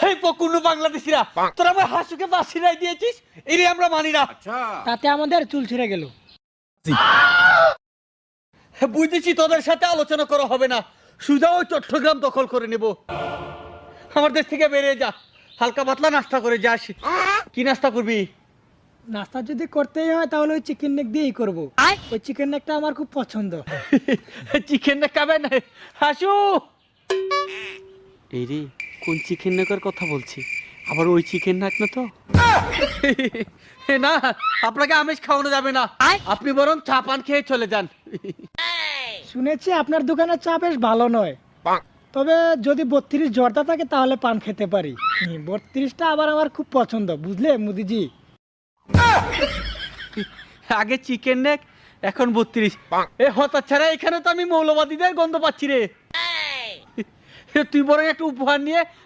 হেই পকুনো বাংলাদেশিরা, তোরা আমার হাসুকে বাসি রাই দিয়েছিস, এরে আমরা মানি না। তাতে আমাদের চুল ছিঁড়ে গেল। বুঝেছি তোদের সাথে আলোচনা করা হবে না, সুজা ওই চট্টগ্রাম দখল করে নেব। আমার দেশ থেকে বেরিয়ে যা, হালকা পাতলা নাস্তা করে যাস। কি নাস্তা করবি? নাস্তা যদি করতেই হয় তাহলে ওই চিকেন নেক দিয়েই করবো। ওই চিকেন নেকটা আমার খুব পছন্দ। চিকেন নেক খাবেন? হাসু এই রে, কোন চিকেন নেকের কথা বলছি? আবার ওই চিকেন নাক না তো? না, আপনাকে আমিষ খাওয়ানো যাবে না, আপনি বরং চা পান খেয়ে চলে যান। শুনেছি আপনার দোকানের চা বেশ ভালো নয়, তবে যদি 32 জর্দা থাকে তাহলে পান খেতে পারি। 32টা আবার আমার খুব পছন্দ, বুঝলে মুদিজি? আগে চিকেন নেক, এখন 32। এ হতাচ্ছাড়া, এখানে তো আমি মৌলবাদীদের গন্ধ পাচ্ছি রে। তুই বরং একটু উপহার নিয়ে